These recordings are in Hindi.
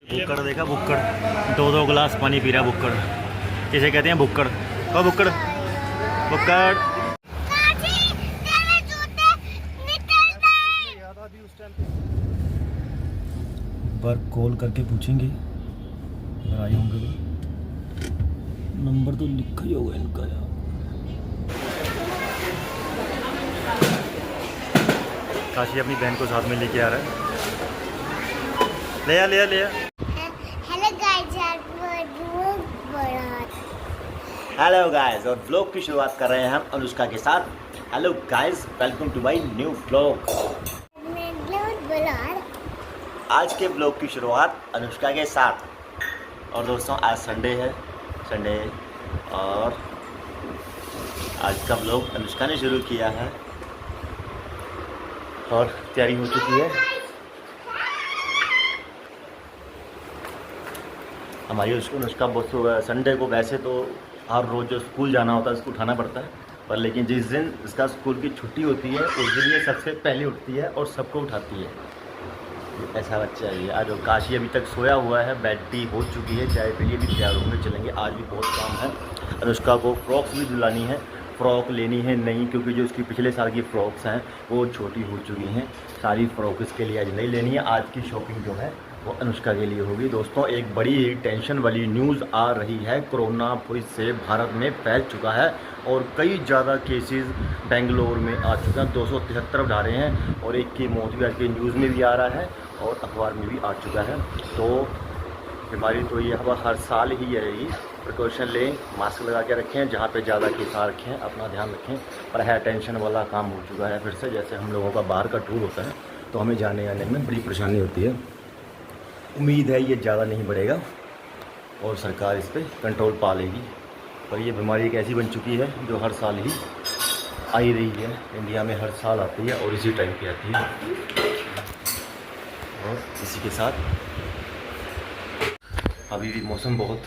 बुक्कड़ देखा, बुक्कड़ 2-2 गिलास पानी पी रहा बुक्कड़। इसे कहते हैं बुक्कड़। ओ बुक्कड़, बुक्कड़। पर कॉल करके पूछेंगे अगर आए होंगे तो। नंबर तो लिखा ही होगा इनका यार। काशी अपनी बहन को साथ में लेके आ रहा है। ले आ, ले आ, ले आ। हेलो गाइस, और व्लॉग की शुरुआत कर रहे हैं हम अनुष्का के साथ। Hello guys, welcome to my new vlog. आज के व्लॉग की शुरुआत अनुष्का के साथ। और दोस्तों आज संडे है, और आज का व्लॉग अनुष्का ने शुरू किया है और तैयारी हो चुकी है हमारी। अनुष्का बहुत संडे को वैसे तो हर रोज़ जो स्कूल जाना होता है उसको उठाना पड़ता है, पर लेकिन जिस दिन इसका स्कूल की छुट्टी होती है उस दिन ये सबसे पहले उठती है और सबको उठाती है। ऐसा बच्चा है ये। आज काशी अभी तक सोया हुआ है, बेड टी हो चुकी है, चाय के लिए भी तैयार होकर चलेंगे। आज भी बहुत काम है। अनुष्का को फ्रॉक्स भी दिलानी है, फ़्रॉक लेनी है नई, क्योंकि जो उसकी पिछले साल की फ़्रॉक्स हैं वो छोटी हो चुकी हैं। सारी फ़्रॉक इसके लिए आज नहीं लेनी है। आज की शॉपिंग जो है वो अनुष्का के लिए होगी। दोस्तों एक बड़ी टेंशन वाली न्यूज़ आ रही है। कोरोना फिर से भारत में फैल चुका है और कई ज़्यादा केसेस बेंगलोर में आ चुके हैं। 273 उठा रहे हैं और एक की मौत भी आज के न्यूज़ में भी आ रहा है और अखबार में भी आ चुका है। तो बीमारी तो ये हर साल ही रहेगी। प्रिकॉशन लें, मास्क लगा के रखें, जहाँ पे ज़्यादा केस आ रखें अपना ध्यान रखें। पर है टेंशन वाला काम हो चुका है फिर से। जैसे हम लोगों का बाहर का टूर होता है तो हमें जाने आने में बड़ी परेशानी होती है। उम्मीद है ये ज़्यादा नहीं बढ़ेगा और सरकार इस पर कंट्रोल पा लेगी। पर ये बीमारी एक ऐसी बन चुकी है जो हर साल ही आई रही है। इंडिया में हर साल आती है और इसी टाइम पे आती है। और इसी के साथ अभी भी मौसम बहुत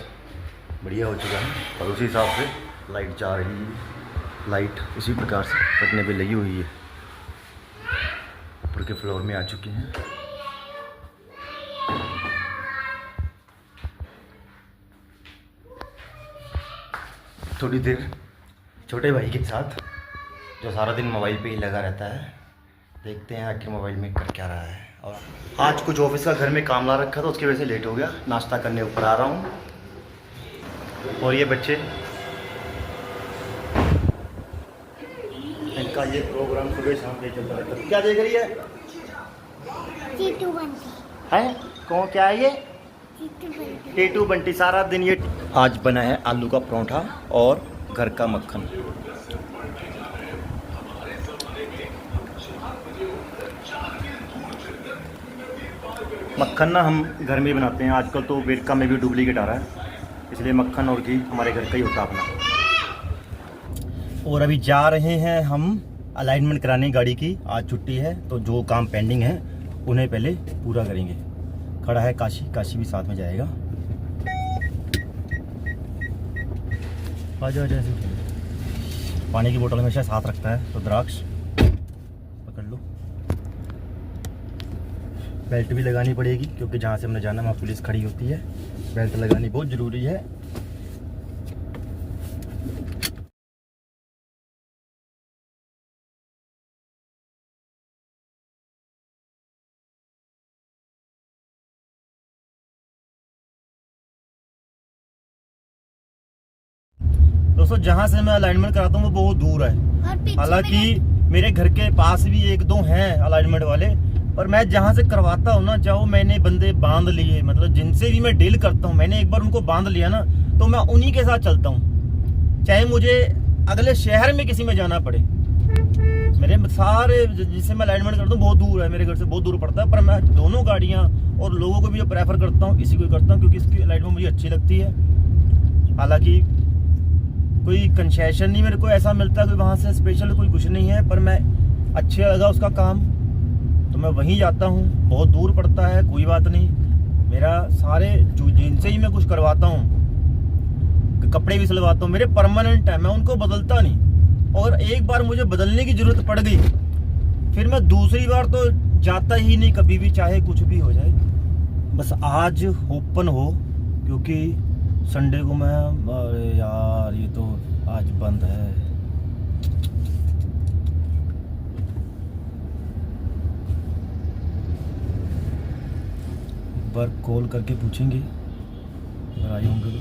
बढ़िया हो चुका है और उसी हिसाब से लाइट जा रही है। लाइट उसी प्रकार से कटने पे लगी हुई है। ऊपर के फ्लोर में आ चुके हैं। थोड़ी देर छोटे भाई के साथ जो सारा दिन मोबाइल पे ही लगा रहता है, देखते हैं आखिर मोबाइल में कर क्या रहा है। और आज कुछ ऑफिस का घर में काम ला रखा था, उसकी वजह से लेट हो गया। नाश्ता करने ऊपर आ रहा हूँ और ये बच्चे इनका ये प्रोग्राम सुबह शाम ले चलता रहता है। क्या देख रही है? टीटू बंटी है कौन? क्या है ये? टीटू बंटी। सारा दिन ये। आज बना है आलू का परोठा और घर का मक्खन। मक्खन ना हम घर में ही बनाते हैं। आजकल तो वेरका में भी डुप्लीकेट आ रहा है, इसलिए मक्खन और घी हमारे घर का ही होता अपना। और अभी जा रहे हैं हम अलाइनमेंट कराने गाड़ी की। आज छुट्टी है तो जो काम पेंडिंग है उन्हें पहले पूरा करेंगे। खड़ा है काशी, काशी भी साथ में जाएगा। आ जाओ। जैसे पानी की बोतल हमेशा साथ रखता है। तो द्राक्ष पकड़ लो। बेल्ट भी लगानी पड़ेगी क्योंकि जहाँ से हमने जाना वहाँ पुलिस खड़ी होती है। बेल्ट लगानी बहुत ज़रूरी है। दोस्तों जहाँ से मैं अलाइनमेंट कराता हूँ वो बहुत दूर है। हालांकि मेरे घर के पास भी 1-2 हैं अलाइनमेंट वाले, पर मैं जहाँ से करवाता हूँ ना, चाहो मैंने बंदे बांध लिए, मतलब जिनसे भी मैं डील करता हूँ मैंने एक बार उनको बांध लिया ना तो मैं उन्हीं के साथ चलता हूँ, चाहे मुझे अगले शहर में किसी में जाना पड़े। मेरे सारे जिससे मैं अलाइनमेंट करता हूँ बहुत दूर है, मेरे घर से बहुत दूर पड़ता है। पर मैं दोनों गाड़ियाँ और लोगों को भी जो प्रेफर करता हूँ इसी को करता हूँ क्योंकि इसकी अलाइनमेंट मुझे अच्छी लगती है। हालाँकि कोई कंसेशन नहीं मेरे को ऐसा मिलता, कोई वहाँ से स्पेशल कोई कुछ नहीं है, पर मैं अच्छे लगा उसका काम तो मैं वहीं जाता हूँ। बहुत दूर पड़ता है, कोई बात नहीं। मेरा सारे जो जिनसे ही मैं कुछ करवाता हूँ, कपड़े भी सिलवाता हूँ, मेरे परमानेंट है, मैं उनको बदलता नहीं। और एक बार मुझे बदलने की ज़रूरत पड़ गई फिर मैं दूसरी बार तो जाता ही नहीं कभी भी, चाहे कुछ भी हो जाए। बस आज ओपन हो, क्योंकि संडे को मैं, अरे यार ये तो आज बंद है। वर्क कॉल करके पूछेंगे अगर आए होंगे तो।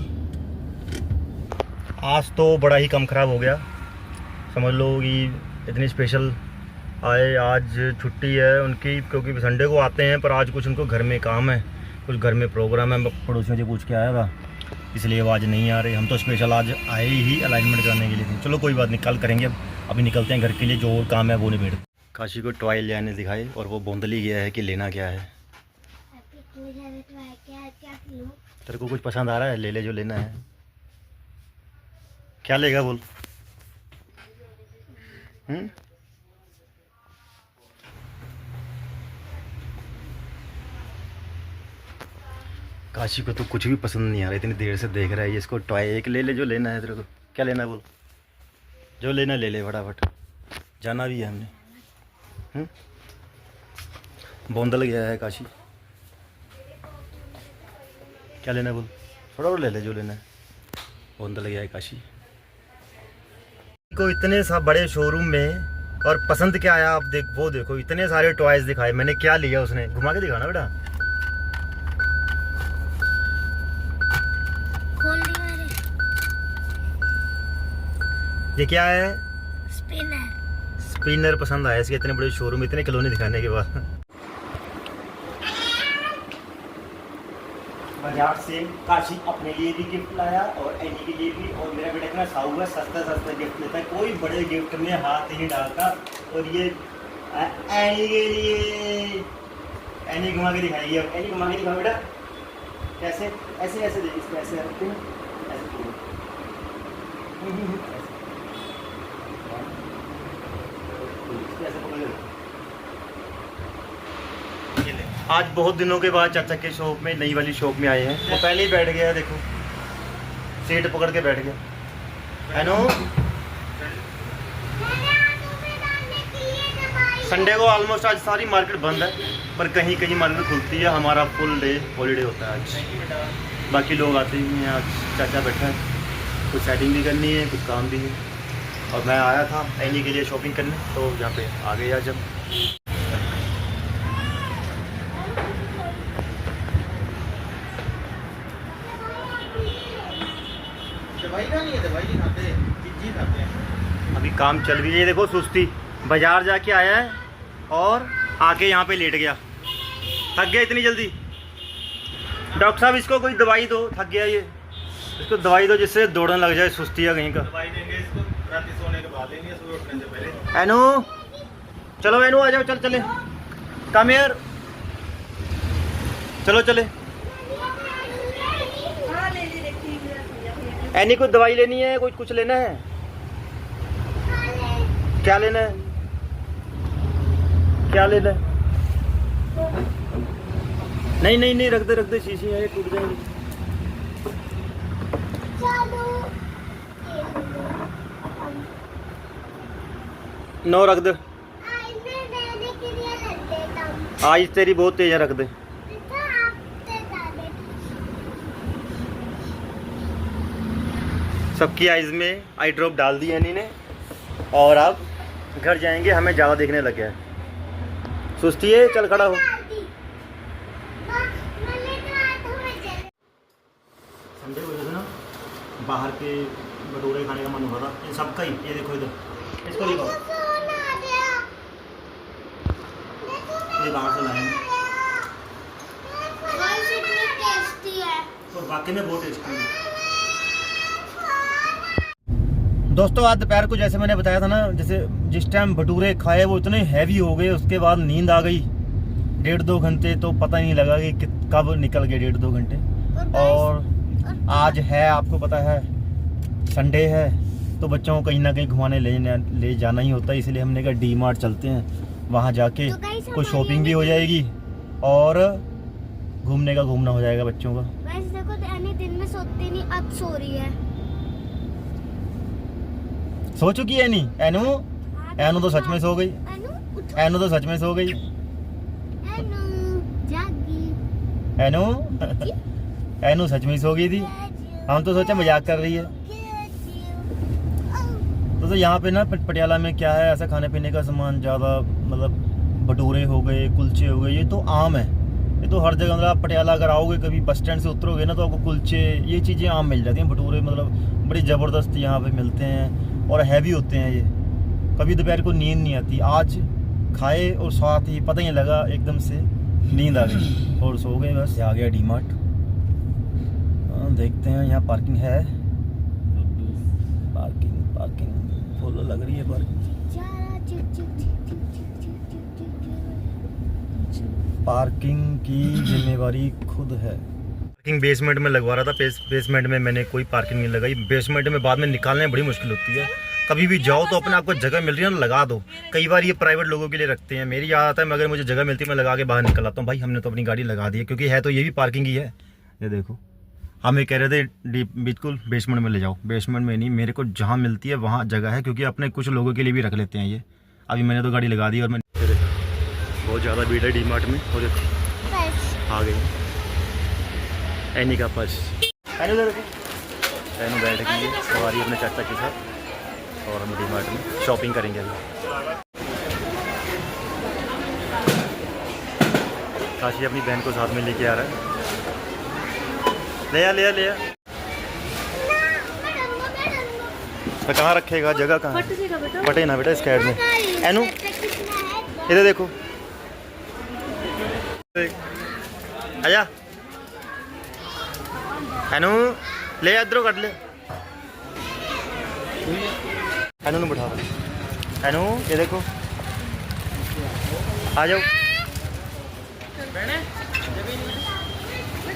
आज तो बड़ा ही कम ख़राब हो गया, समझ लो कि इतनी स्पेशल आए। आज छुट्टी है उनकी, क्योंकि संडे को आते हैं, पर आज कुछ उनको घर में काम है, कुछ घर में प्रोग्राम है। पड़ोसियों से पूछ के आया था, इसलिए वो आज नहीं आ रहे। हम तो स्पेशल आज आए ही अलाइनमेंट करने के लिए थे। चलो कोई बात नहीं, कल करेंगे। अभी निकलते हैं घर के लिए, जो और काम है वो निबेड़। काशी को टॉय ले आने दिखाए और वो बोंदली गया है कि लेना क्या है। तेरे को कुछ पसंद आ रहा है? ले ले जो लेना है। क्या लेगा बोल? काशी को तो कुछ भी पसंद नहीं आ रहा, इतनी देर से देख रहा है ये। इसको टॉय एक ले ले जो लेना है तेरे को। क्या लेना है बोल? जो लेना ले ले फटाफट, जाना भी है हमने। बोंदल गया है काशी। क्या लेना है बोल? फटाफट ले ले जो लेना है। बोंदल गया है काशी को इतने सा बड़े शोरूम में, और पसंद क्या आया आप देख, वो देखो इतने सारे टॉयज दिखाए। मैंने क्या लिया उसने, घुमा के दिखाना बेटा। ये क्या है? स्पिनर। स्पिनर पसंद आया इसके, इतने बड़े शोरूम, इतने खिलौने दिखाने के बाद। बाजार से काशी अपने लिए भी गिफ्ट लाया और एनी के लिए भी, और मेरा बेटा इतना साहू है, सस्ता सस्ता गिफ्ट लेता है, कोई बड़े गिफ्ट में हाथ ही नहीं डालता। और ये एनी के लिए, एनी घुमा के दिखाएगी। अब एनी घुमा के दिखाओ बेटा, कैसे? ऐसे ऐसे देखिए, इसको ऐसे रखते हैं, आज बहुत दिनों के बाद चाचा के शॉप में, नई वाली शॉप में आए हैं। वो पहले ही बैठ गया, देखो सीट पकड़ के बैठ गया। हेलो, संडे को ऑलमोस्ट आज सारी मार्केट बंद है, पर कहीं कहीं मार्केट खुलती है। हमारा फुल डे हॉलीडे होता है आज। बाकी लोग आते ही हैं। आज चाचा बैठा है, कुछ सेटिंग भी करनी है, कुछ काम भी है। और मैं आया था एनी के लिए शॉपिंग करने, तो यहाँ पे आ गया। जब अभी काम चल रही है, देखो सुस्ती। बाजार जाके आया है और आके यहाँ पे लेट गया, थक गया इतनी जल्दी। डॉक्टर साहब इसको कोई दवाई दो, थक गया ये, इसको दवाई दो जिससे दौड़ने लग जाए, सुस्ती है कहीं का। दवाई देंगे इसको, रात सोने के बाद लेंगे, सुबह उठने से पहले। एनू चलो, एनू आ जाओ, चल चले, कम हियर, चलो चले। एनी को दवाई लेनी है, कुछ लेना है? क्या लेना है? क्या लेना है? नहीं नहीं नहीं, रख दे, शीशी है, टूट जाएगी। नो, रख दे। आज तेरी बहुत तेज है, रख दे। सबकी आइज़ में आई ड्रॉप डाल दी एनी ने, और अब घर जाएंगे। हमें ज़्यादा देखने लग गया है, सुस्ती है, चल खड़ा हो। संडे को जैसे ना बाहर के भटूरे खाने का मन हो रहा था, इन सबका ही। ये देखो इधर, इसको दिखाओ, ये बाहर से लाए हैं और वाकई में बहुत टेस्टी है। दोस्तों आज दोपहर को जैसे मैंने बताया था ना, जैसे जिस टाइम भटूरे खाए वो इतने हैवी हो गए, उसके बाद नींद आ गई 1.5-2 घंटे, तो पता ही नहीं लगा कि कब निकल गए 1.5-2 घंटे। और आज है, आपको पता है संडे है, तो बच्चों को कहीं ना कहीं घुमाने ले जाना ही होता है। इसलिए हमने कहा डी मार्ट चलते हैं, वहाँ जाके कुछ शॉपिंग भी हो जाएगी और घूमने का घूमना हो जाएगा बच्चों का। देखो दिन में सोती नहीं, अब सो रही है। सो चुकी है नहीं? एनू, एनू तो सच में सो गई। एनू तो सच में सो गई। एनू एनू सच में सो गई थी, हम तो सोचा मजाक कर रही है। तो यहाँ पे ना पटियाला में क्या है, ऐसा खाने पीने का सामान ज़्यादा, मतलब भटूरे हो गए, कुलचे हो गए, ये तो आम है। ये तो हर जगह, मतलब आप पटियाला अगर आओगे, कभी बस स्टैंड से उतरोगे ना, तो आपको कुलचे, ये चीज़ें आम मिल जाती हैं। भटूरे मतलब बड़ी ज़बरदस्त यहाँ पे मिलते हैं और हैवी होते हैं ये। कभी दोपहर को नींद नहीं आती, आज खाए और साथ ही पता ही नहीं लगा, एकदम से नींद आ गई और सो गए बस। आ गया डी मार्ट। देखते हैं यहाँ पार्किंग है, पार्किंग फुल लग रही है पार्किंग की जिम्मेवारी खुद है। पार्किंग बेसमेंट में लगवा रहा था, बेसमेंट में मैंने कोई पार्किंग नहीं लगाई। बेसमेंट में बाद में निकालने में बड़ी मुश्किल होती है। कभी भी जाओ तो अपने आपको जगह मिल रही है ना, लगा दो। कई बार ये प्राइवेट लोगों के लिए रखते हैं, मेरी आदत है, मगर मुझे जगह मिलती है मैं लगा के बाहर निकल आता हूँ। भाई हमने तो अपनी गाड़ी लगा दी है, क्योंकि है तो ये भी पार्किंग ही है। ये देखो, हमें कह रहे थे बिल्कुल बेसमेंट में ले जाओ, बेसमेंट में नहीं, मेरे को जहाँ मिलती है वहाँ जगह है, क्योंकि अपने कुछ लोगों के लिए भी रख लेते हैं ये। अभी मैंने तो गाड़ी लगा दी और मैं बहुत ज़्यादा भीड़ है डी मार्ट में। और देखो आ गई एनी का पर्स, एनू बैठ गई है सवारी अपने चाचा के साथ, और हम डी मार्ट में शॉपिंग करेंगे अभी। काशी अपनी बहन को साथ में लेके आ रहा है। ले आ तो कहाँ रखेगा, जगह कहाँ है? फटे ना बेटा इस कैड में। एनू इधर देखो, आजा एनू, ले इधरों कट ले। एनू ने बिठा, एनू ये देखो, आ जाओ।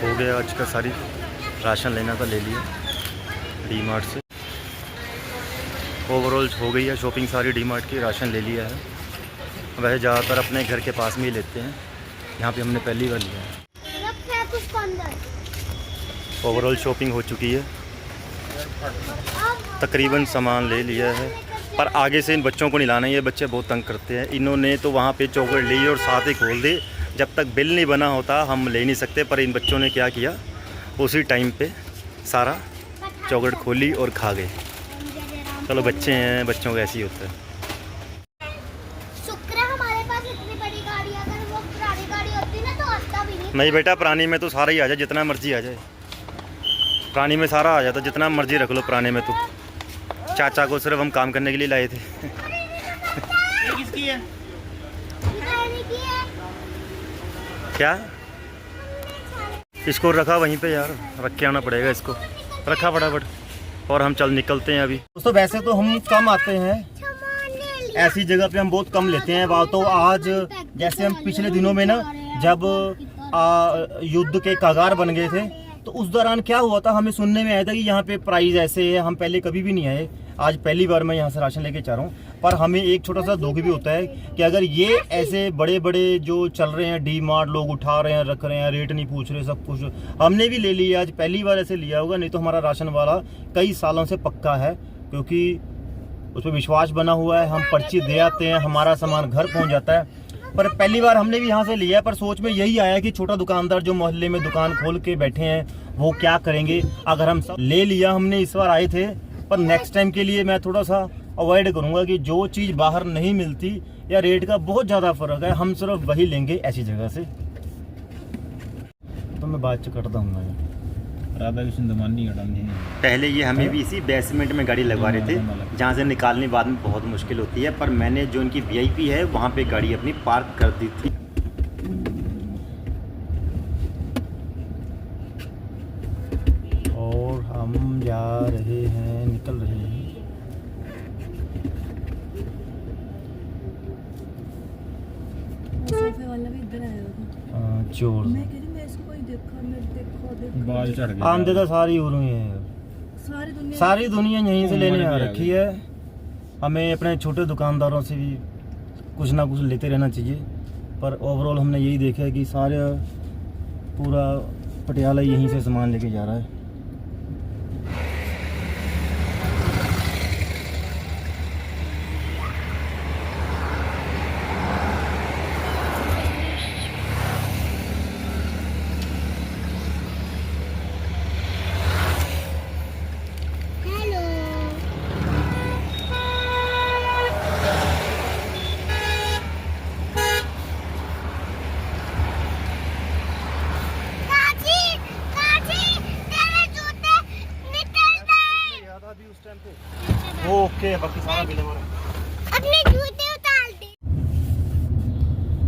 हो गया आज का सारी राशन लेना था, ले लिया डी मार्ट से। ओवरऑल हो गई है शॉपिंग सारी डी मार्ट की, राशन ले लिया है। वह ज़्यादातर अपने घर के पास में ही लेते हैं, यहाँ पे हमने पहली बार लिया है। ओवरऑल शॉपिंग हो चुकी है, तकरीबन सामान ले लिया है। पर आगे से इन बच्चों को नहीं लाना, ये बच्चे बहुत तंग करते हैं। इन्होंने तो वहाँ पे चॉकलेट ली और साथ ही खोल दी। जब तक बिल नहीं बना होता हम ले नहीं सकते, पर इन बच्चों ने क्या किया, उसी टाइम पे सारा चॉकलेट खोली और खा गए। चलो बच्चे हैं, बच्चों का ऐसे ही होता है। शुक्र है हमारे पास इतनी बड़ी गाड़ी, अगर वो पुरानी गाड़ी होती ना तो आता भी नहीं। नहीं बेटा, पुरानी में तो सारा ही आ जाए, जितना मर्जी आ जाए। पुरानी में सारा आ जाता, जितना मर्जी रख लो पुराने में। तो चाचा को सिर्फ हम काम करने के लिए लाए थे। ये किसकी है? क्या इसको रखा वहीं पे यार, रख के आना पड़ेगा इसको, रखा फटाफट और हम चल निकलते हैं अभी। दोस्तों वैसे तो हम कम आते हैं, ऐसी जगह पे हम बहुत कम लेते हैं। तो आज जैसे हम पिछले दिनों में ना, जब युद्ध के कगार बन गए थे, तो उस दौरान क्या हुआ था, हमें सुनने में आया था कि यहाँ पे प्राइस ऐसे है। हम पहले कभी भी नहीं आए, आज पहली बार मैं यहाँ से राशन लेके जा रहा हूँ। पर हमें एक छोटा सा दुख भी होता है कि अगर ये ऐसे बड़े बड़े जो चल रहे हैं डी मार्ट, लोग उठा रहे हैं, रख रहे हैं, रेट नहीं पूछ रहे, सब कुछ हमने भी ले लिया। आज पहली बार ऐसे लिया होगा, नहीं तो हमारा राशन वाला कई सालों से पक्का है, क्योंकि उस पर विश्वास बना हुआ है। हम पर्ची दे आते हैं, हमारा सामान घर पहुँच जाता है। पर पहली बार हमने भी यहाँ से लिया है। पर सोच में यही आया कि छोटा दुकानदार जो मोहल्ले में दुकान खोल के बैठे हैं, वो क्या करेंगे। अगर हम सब ले लिया, हमने इस बार आए थे, पर नेक्स्ट टाइम के लिए मैं थोड़ा सा अवॉइड करूंगा कि जो चीज़ बाहर नहीं मिलती या रेट का बहुत ज़्यादा फ़र्क है, हम सिर्फ वही लेंगे ऐसी जगह से। तो मैं बात करता हूँ राधा कृष्ण दमानी पहले ये हमें भी इसी बेसमेंट में गाड़ी लगवा रहे थे, जहाँ से निकालने बाद में बहुत मुश्किल होती है। पर मैंने जो इनकी वीआईपी है वहाँ पे गाड़ी अपनी पार्क कर दी थी। और हम जा रहे हैं, निकल रहे हैं। सोफे वाला भी इधर आया था। चोर मैं कह रही, मैं इसको कोई देखा बाल चढ़ गए। आमदे तो सारी हो रही है, सारी दुनिया यहीं से लेने आ रखी है। हमें अपने छोटे दुकानदारों से भी कुछ ना कुछ लेते रहना चाहिए। पर ओवरऑल हमने यही देखा है कि सारे पूरा पटियाला यहीं से सामान लेके जा रहा है। ओके, बाकी सारा बिल हमारा। अपने जूते उतार दे।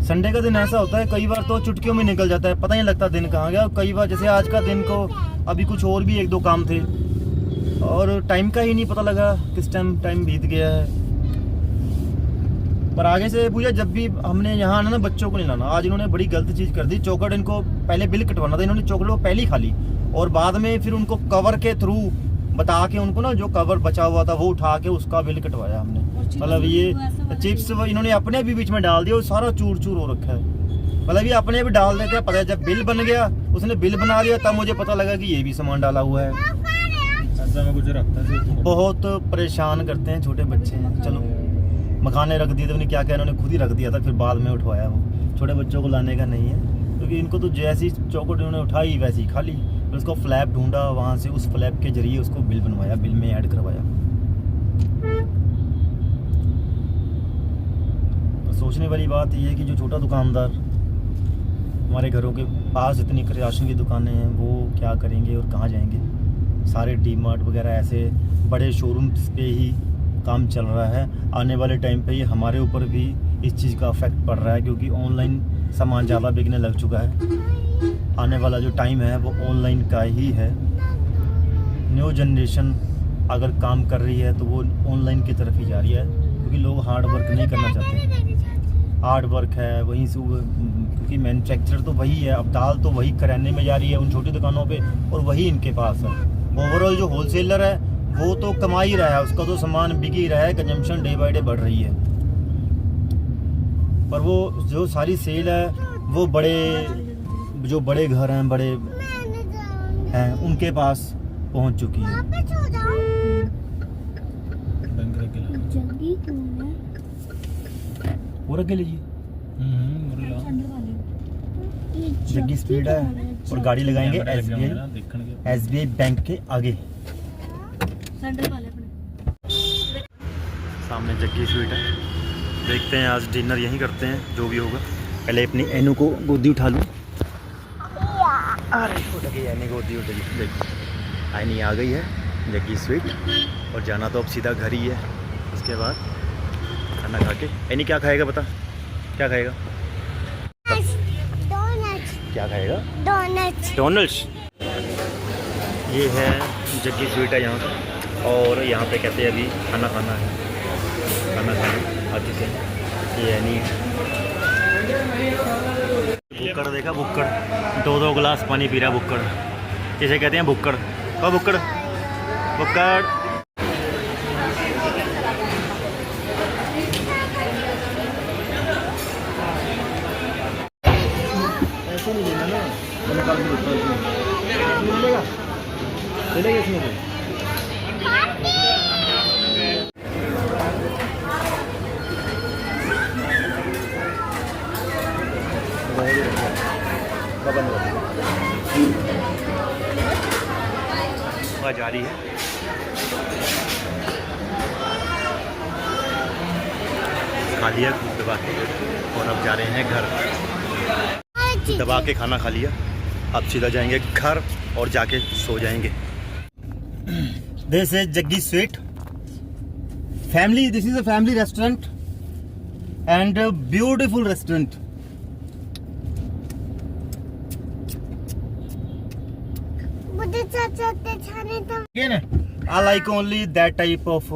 संडे का दिन ऐसा होता है, कई बार तो चुटकियों में निकल जाता है, पता नहीं लगता दिन कहाँ गया। कई बार जैसे आज का दिन को अभी कुछ और भी 1-2 काम थे और टाइम का ही नहीं पता लगा किस टाइम बीत गया है। पर आगे से पूछा, जब भी हमने यहाँ आना ना, बच्चों को नहीं लाना। आज इन्होंने बड़ी गलत चीज़ कर दी। चॉकलेट इनको पहले बिल कटवाना था, इन्होंने चॉकलेट को पहले ही खा ली और बाद में फिर उनको कवर के थ्रू बता के उनको ना जो कवर बचा हुआ था वो उठा के उसका बिल कटवाया हमने। मतलब ये चिप्स इन्होंने अपने भी बीच में डाल दिया और सारा चूर चूर हो रखा है। मतलब ये अपने भी डाल देते हैं, पता है जब बिल बन गया उसने बिल बना दिया तब मुझे पता लगा कि ये भी सामान डाला हुआ है। ऐसा में कुछ रखता है बहुत परेशान करते हैं छोटे बच्चे हैं। चलो मखाने रख दिए थे, उन्हें क्या क्या इन्होंने खुद ही रख दिया था, फिर बाद में उठवाया। वो छोटे बच्चों को लाने का नहीं है, क्योंकि इनको तो जैसी चौकट उन्होंने उठाई वैसी ही खा ली। फिर उसको फ्लैप ढूंढा, वहाँ से उस फ्लैप के जरिए उसको बिल बनवाया, बिल में ऐड करवाया। तो सोचने वाली बात ये है कि जो छोटा दुकानदार, हमारे घरों के पास इतनी राशन की दुकानें हैं, वो क्या करेंगे और कहाँ जाएंगे। सारे डी-मार्ट वगैरह ऐसे बड़े शोरूम्स पे ही काम चल रहा है। आने वाले टाइम पे ये हमारे ऊपर भी इस चीज़ का इफेक्ट पड़ रहा है, क्योंकि ऑनलाइन सामान ज़्यादा बिकने लग चुका है। आने वाला जो टाइम है वो ऑनलाइन का ही है। न्यू जनरेशन अगर काम कर रही है तो वो ऑनलाइन की तरफ ही जा रही है, क्योंकि लोग हार्ड वर्क नहीं करना चाहते। हार्ड वर्क है वहीं से, क्योंकि मैन्युफैक्चर तो वही है, अब दाल तो वही कराने में जा रही है उन छोटी दुकानों पे और वही इनके पास है। ओवरऑल जो होलसेलर है वो तो कमा ही रहा है, उसका तो सामान बिक ही रहा है, कंजम्पशन डे बाय डे बढ़ रही है। पर वो जो सारी सेल है वो जो बड़े घर हैं, बड़े हैं, उनके पास पहुंच चुकी है। वो रख के लीजिए, जग्गी स्पीड है और गाड़ी लगाएंगे SBI बैंक के आगे। सामने जग्गी स्वीट है, देखते हैं आज डिनर यहीं करते हैं, जो भी होगा। पहले अपनी एनू को गोदी उठा लूँ। अरे उठ गई एनी, गोदी उठ गई। देखो आइनी आ गई है, जग्गी स्वीट। और जाना तो अब सीधा घर ही है। उसके बाद खाना खा के एनी क्या खाएगा, बता क्या खाएगा? क्या खाएगा? डोनट्स। ये है जग्गी स्वीट है यहाँ पर, और यहाँ पे कहते हैं अभी खाना खाना है, खाना खाना आ चुके हैं। ये नहीं बुक्कड़ देखा, बुक्कड़ 2-2 गिलास पानी पी रहा है बुक्कड़। इसे कहते हैं बुक्कड़। कहो बुक्कड़, बुक्कड़। ऐसे नहीं लेना ना, निकाल के मिलेगा इसमें से। जारी है, खा लिया खूब दबा के और अब जा रहे हैं घर। दबा के खाना खा लिया, अब सीधा जाएंगे घर और जाके सो जाएंगे। This is Jaggi sweet family. This is a family restaurant and beautiful restaurant. I like only that type of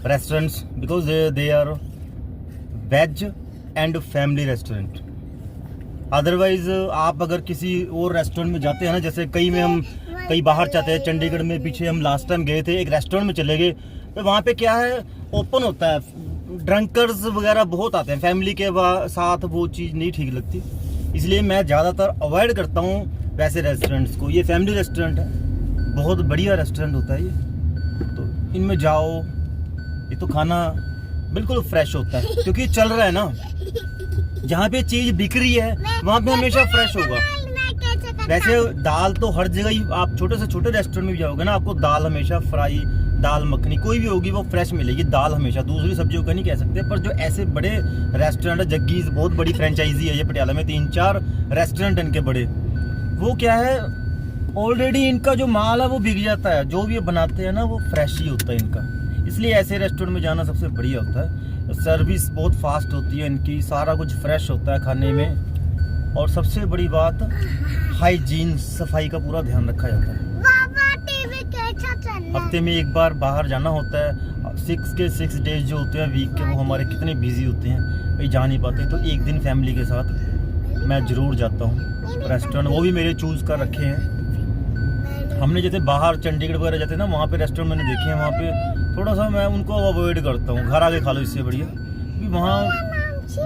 restaurants because they are veg and family restaurant. Otherwise आप अगर किसी और रेस्टोरेंट में जाते हैं ना, जैसे हम कई बाहर जाते हैं, चंडीगढ़ में पीछे हम लास्ट टाइम गए थे, एक रेस्टोरेंट में चले गए, तो वहाँ पे क्या है, ओपन होता है, ड्रंकर्स वगैरह बहुत आते हैं, फैमिली के साथ वो चीज़ नहीं ठीक लगती। इसलिए मैं ज़्यादातर अवॉइड करता हूँ वैसे रेस्टोरेंट्स को। ये फैमिली रेस्टोरेंट है, बहुत बढ़िया रेस्टोरेंट होता है ये, तो इनमें जाओ। ये तो खाना बिल्कुल फ्रेश होता है, क्योंकि चल रहा है ना, जहाँ पे चीज़ बिक रही है वहाँ पे हमेशा फ्रेश होगा। वैसे दाल तो हर जगह ही, आप छोटे से छोटे रेस्टोरेंट में भी जाओगे ना, आपको दाल हमेशा फ्राई, दाल मखनी कोई भी होगी वो फ्रेश मिलेगी। दाल हमेशा, दूसरी सब्जियों का नहीं कह सकते। पर जो ऐसे बड़े रेस्टोरेंट है, जग्गीज बहुत बड़ी फ्रेंचाइजी है ये पटियाला में, 3-4 रेस्टोरेंट इनके बड़े, वो क्या है, ऑलरेडी इनका जो माल है वो बिक जाता है, जो भी ये बनाते हैं ना वो फ्रेश ही होता है इनका। इसलिए ऐसे रेस्टोरेंट में जाना सबसे बढ़िया होता है। सर्विस बहुत फास्ट होती है इनकी, सारा कुछ फ्रेश होता है खाने में, और सबसे बड़ी बात हाइजीन, सफाई का पूरा ध्यान रखा जाता है। बाबा टीवी कैसा चल रहा है? हफ्ते में एक बार बाहर जाना होता है। 6 डेज जो होते हैं वीक के, वो हमारे कितने बिजी होते हैं भाई, जा नहीं पाते। तो एक दिन फैमिली के साथ मैं ज़रूर जाता हूँ रेस्टोरेंट, वो भी मेरे चूज़ कर रखे हैं। हमने जैसे बाहर चंडीगढ़ वगैरह जाते हैं ना, वहाँ पे रेस्टोरेंट मैंने देखे हैं, वहाँ पे थोड़ा सा मैं उनको अवॉइड करता हूँ, घर आके खा लो इससे बढ़िया। क्योंकि वहाँ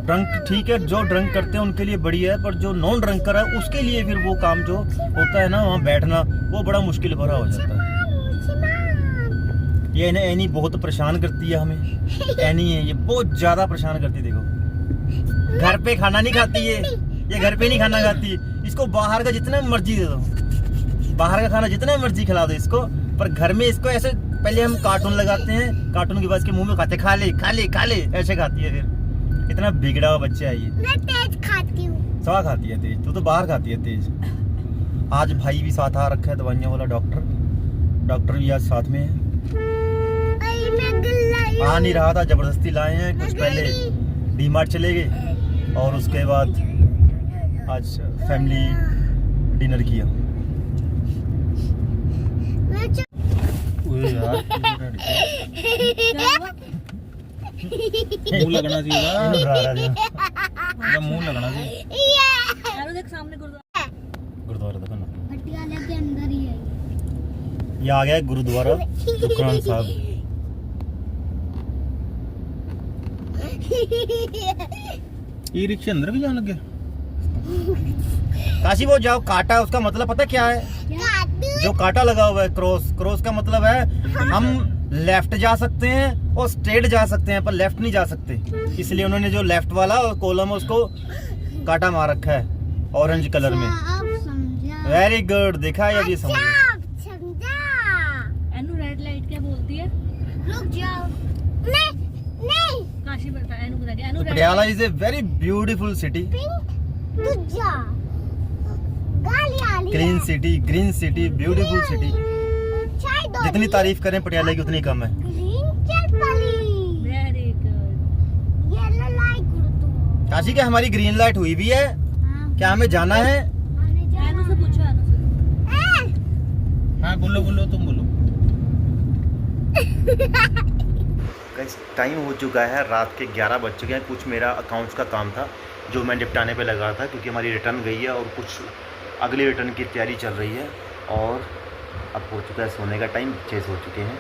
ड्रंक ठीक है, जो ड्रंक करते हैं उनके लिए बढ़िया है, पर जो नॉन ड्रंकर है उसके लिए फिर वो काम जो होता है ना वहाँ बैठना, वो बड़ा मुश्किल भरा हो जाता है। ये एनी बहुत परेशान करती है हमें, एनी है ये बहुत ज़्यादा परेशान करती है। देखो घर पे खाना नहीं खाती है ये, घर पे नहीं खाना खाती, इसको बाहर का जितना मर्जी दे दो, बाहर का खाना जितना मर्जी खिला दो इसको, पर घर में इसको ऐसे पहले हम कार्टून लगाते हैं, कार्टून के बाद इसके मुंह में खाते, खा ले खा ले खा ले, ऐसे खाती है। फिर इतना बिगड़ा हुआ बच्चा है ये। मैं तेज खाती हूँ। सवा खाती है तेज, तू तो बाहर खाती है तेज। आज भाई भी साथ आ रखा है, दवाइयों वाला डॉक्टर भी आज साथ में है। आ नहीं रहा था, जबरदस्ती लाए हैं। कुछ पहले डीमार्ट चले गए और उसके बाद आज फैमिली डिनर किया। मुंह लगना चाहिए ना, मुंह लगना चाहिए। देख सामने गुरुद्वारा देखो ना, पटियाला के अंदर ही है ये आ गया है गुरुद्वारा दुकान साहब। ई रिक्शे अंदर भी जाने लगे। काशी वो जाओ, काटा उसका मतलब पता क्या है? जो काटा लगा हुआ है क्रॉस का मतलब है हम लेफ्ट जा सकते हैं और स्ट्रेट जा सकते हैं, पर लेफ्ट नहीं जा सकते। इसलिए उन्होंने जो लेफ्ट वाला कॉलम है उसको काटा मार रखा है ऑरेंज कलर में। वेरी गुड, देखा है, अब ये समझ। एनु रेड लाइट क्या बोलती है? रुक जाओ। नहीं काशी बता, एनु बता के। एनु Patiala is a very beautiful city, रुक जा। Clean city, green city, beautiful city. जितनी तारीफ करें पटियाला की उतनी कम है। Very good. काशी क्या हमारी ग्रीन लाइट हुई भी है क्या? हमें जाना है? एनु से पूछो, एनु से। हाँ बोलो बोलो, तुम बोलो। टाइम हो चुका है, रात के 11 बज चुके हैं। कुछ मेरा अकाउंट्स का काम था जो मैं निपटाने पे लगा था, क्योंकि हमारी रिटर्न गई है और कुछ अगली रिटर्न की तैयारी चल रही है। और अब हो चुका है सोने का टाइम, 6 हो चुके हैं।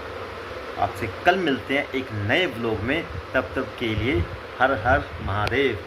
आपसे कल मिलते हैं एक नए व्लॉग में, तब तक के लिए हर हर महादेव।